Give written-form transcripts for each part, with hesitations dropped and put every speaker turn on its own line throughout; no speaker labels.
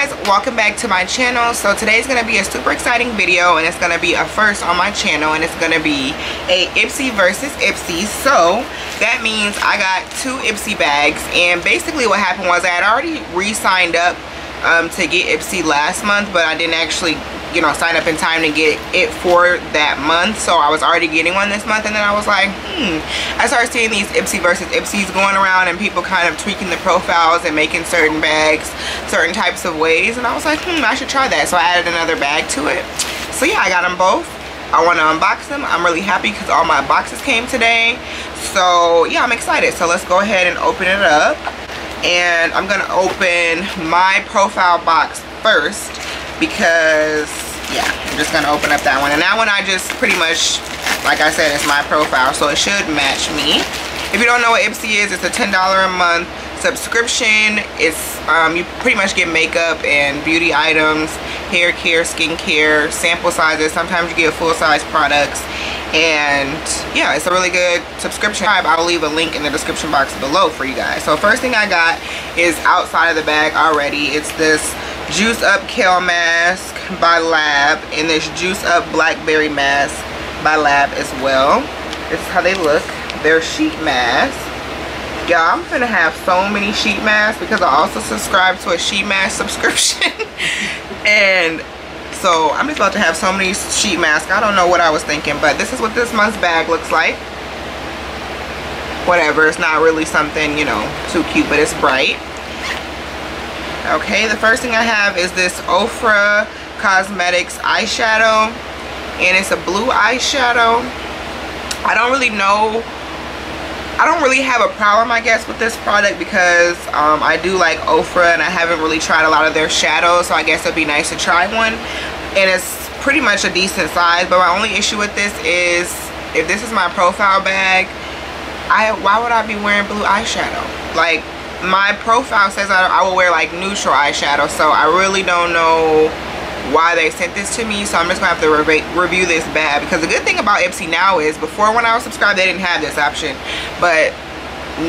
guys, welcome back to my channel. So today's gonna be a super exciting video, and it's gonna be a first on my channel, and it's gonna be a Ipsy versus Ipsy. So that means I got 2 Ipsy bags, and basically what happened was I had already re-signed up to get Ipsy last month, but I didn't actually, you know, sign up in time to get it for that month. So I was already getting one this month, and then I was like, I started seeing these Ipsy versus Ipsys going around, and people kind of tweaking the profiles and making certain bags certain types of ways, and I was like, I should try that. So I added another bag to it. So yeah, I got them both. I want to unbox them. I'm really happy because all my boxes came today. So yeah, I'm excited. So let's go ahead and open it up. And I'm gonna open my profile box first because yeah, I'm just gonna open up that one. And that one I just pretty much, like I said, it's my profile, so it should match me. If you don't know what Ipsy is, it's a $10 a month subscription. It's you pretty much get makeup and beauty items, hair care, skincare, sample sizes. Sometimes you get full-size products, and yeah, it's a really good subscription. I'll leave a link in the description box below for you guys. So first thing I got is outside of the bag already. It's this Juice Up Kale Mask by Lab, and this Juice Up Blackberry Mask by Lab as well. This is how they look. They're sheet masks. Yeah, I'm gonna have so many sheet masks because I also subscribe to a sheet mask subscription. And so I'm just about to have so many sheet masks. I don't know what I was thinking, but this is what this month's bag looks like. Whatever, it's not really something, you know, too cute, but it's bright. Okay, the first thing I have is this Ofra Cosmetics eyeshadow, and it's a blue eyeshadow. I don't really know, I don't really have a problem, I guess, with this product because I do like Ofra, and I haven't really tried a lot of their shadows, so I guess it'd be nice to try one. And it's pretty much a decent size, but my only issue with this is, if this is my profile bag, why would I be wearing blue eyeshadow? Like, my profile says I will wear like neutral eyeshadow, so I really don't know why they sent this to me. So I'm just gonna have to review this bag, because the good thing about Ipsy now is, before when I was subscribed they didn't have this option, but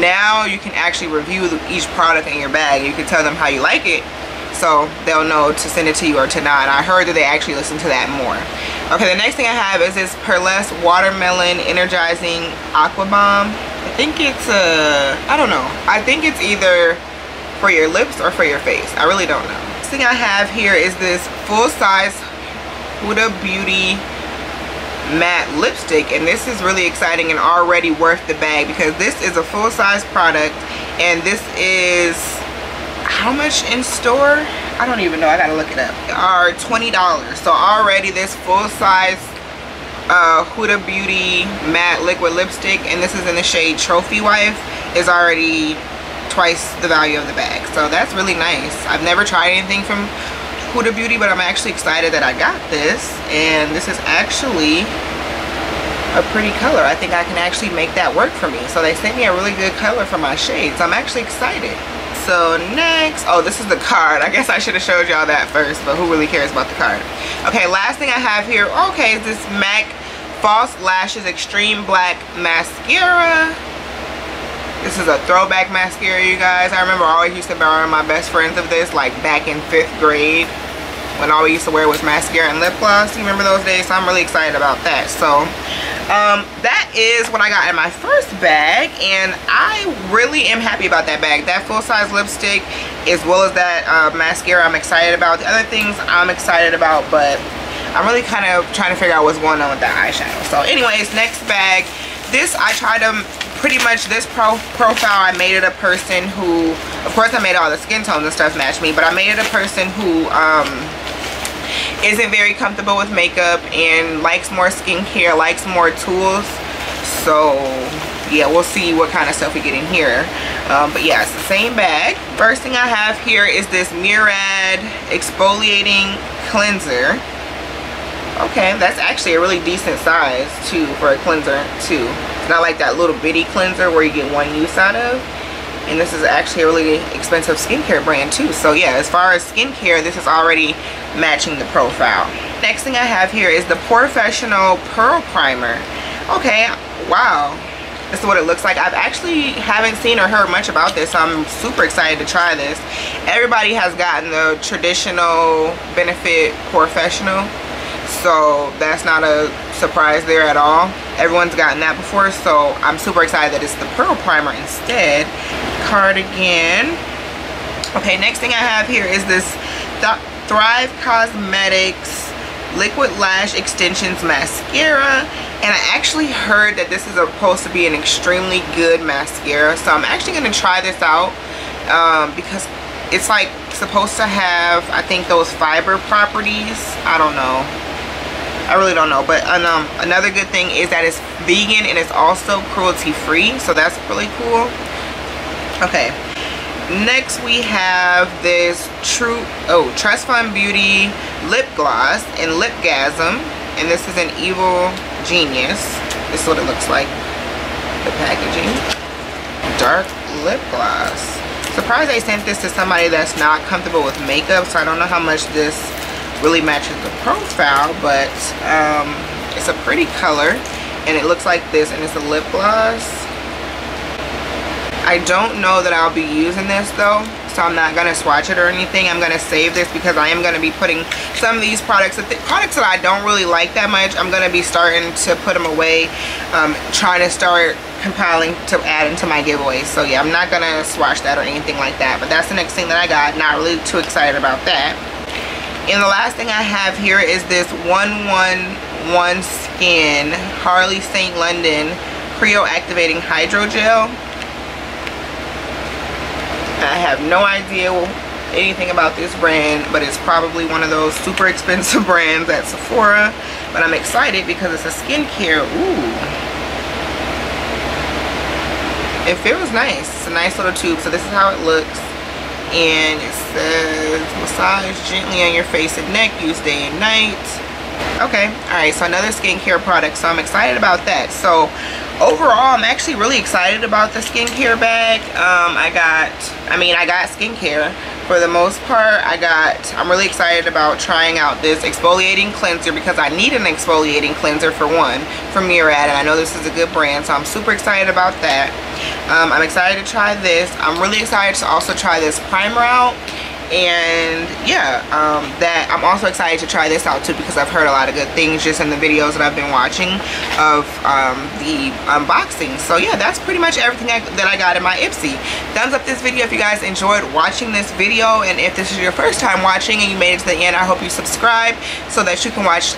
now you can actually review each product in your bag. You can tell them how you like it, so they'll know to send it to you or to not. And I heard that they actually listen to that more. Okay, the next thing I have is this Pearlesce Watermelon Energizing Aqua Bomb. I think it's I don't know, I think it's either for your lips or for your face. I really don't know. Next thing I have here is this full-size Huda Beauty matte lipstick, and this is really exciting and already worth the bag because this is a full-size product, and this is how much in store? I don't even know, I gotta look it up. Are $20. So already this full-size Huda Beauty matte liquid lipstick, and this is in the shade Trophy Wife, is already twice the value of the bag. So that's really nice. I've never tried anything from Huda Beauty, but I'm actually excited that I got this, and this is actually a pretty color. I think I can actually make that work for me. So they sent me a really good color for my shades. I'm actually excited. So next, oh, this is the card. I guess I should have showed y'all that first, but who really cares about the card? Okay, last thing I have here, okay, is this MAC False Lashes Extreme Black Mascara. This is a throwback mascara, you guys. I remember I always used to borrow my best friends of this, like back in 5th grade, when all we used to wear was mascara and lip gloss. You remember those days? So I'm really excited about that. So that is what I got in my first bag, and I really am happy about that bag. That full-size lipstick as well as that mascara I'm excited about. The other things I'm excited about, but I'm really kind of trying to figure out what's going on with that eyeshadow. So anyways, next bag. This, I tried to pretty much, this profile, I made it a person who, of course I made all the skin tones and stuff match me, but I made it a person who isn't very comfortable with makeup and likes more skincare, likes more tools. So yeah, we'll see what kind of stuff we get in here. But yeah, it's the same bag. First thing I have here is this Murad Exfoliating Cleanser. Okay, that's actually a really decent size too for a cleanser too. It's not like that little bitty cleanser where you get one use out of. And this is actually a really expensive skincare brand too. So yeah, as far as skincare, this is already matching the profile. Next thing I have here is the Professional Pearl Primer. Okay, wow. This is what it looks like. I've actually haven't seen or heard much about this, so I'm super excited to try this. Everybody has gotten the traditional Benefit Professional, so that's not a surprise there at all. Everyone's gotten that before, so I'm super excited that it's the pearl primer instead. Cardigan. Okay, next thing I have here is this Thrive Cosmetics Liquid Lash Extensions Mascara, and I actually heard that this is supposed to be an extremely good mascara, so I'm actually going to try this out because it's like supposed to have, I think, those fiber properties. I don't know, I really don't know, but another good thing is that it's vegan and it's also cruelty free, so that's really cool. Okay, next we have this Trust Fund Beauty lip gloss in Lipgasm, and this is an Evil Genius. This is what it looks like, the packaging. Dark lip gloss. Surprised they sent this to somebody that's not comfortable with makeup, so I don't know how much this really matches the profile, but it's a pretty color, and it looks like this, and it's a lip gloss. I don't know that I'll be using this though, so I'm not going to swatch it or anything. I'm going to save this because I am going to be putting some of these products, products that I don't really like that much, I'm going to be starting to put them away, trying to start compiling to add into my giveaways. So yeah, I'm not going to swatch that or anything like that, but that's the next thing that I got. Not really too excited about that. And the last thing I have here is this 111 Skin Harley St. London Creo Activating Hydrogel. I have no idea anything about this brand, but it's probably one of those super expensive brands at Sephora. But I'm excited because it's a skincare. Ooh, it feels nice. It's a nice little tube. So this is how it looks, and it says massage gently on your face and neck, use day and night. Okay, alright, so another skincare product, so I'm excited about that. So overall, I'm actually really excited about the skincare bag. I got skincare for the most part. I'm really excited about trying out this exfoliating cleanser because I need an exfoliating cleanser for one from Murad, and I know this is a good brand, so I'm super excited about that. I'm excited to try this. I'm really excited to also try this primer out. And yeah, that I'm also excited to try this out too because I've heard a lot of good things just in the videos that I've been watching of the unboxing. So yeah, that's pretty much everything that I got in my Ipsy. Thumbs up this video if you guys enjoyed watching this video, and if this is your first time watching and you made it to the end, I hope you subscribe so that you can watch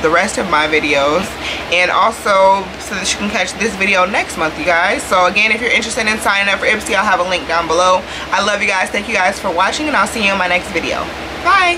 the rest of my videos, and also so that you can catch this video next month, you guys. So again, if you're interested in signing up for Ipsy, I'll have a link down below. I love you guys. Thank you guys for watching, and I'll see you in my next video. Bye.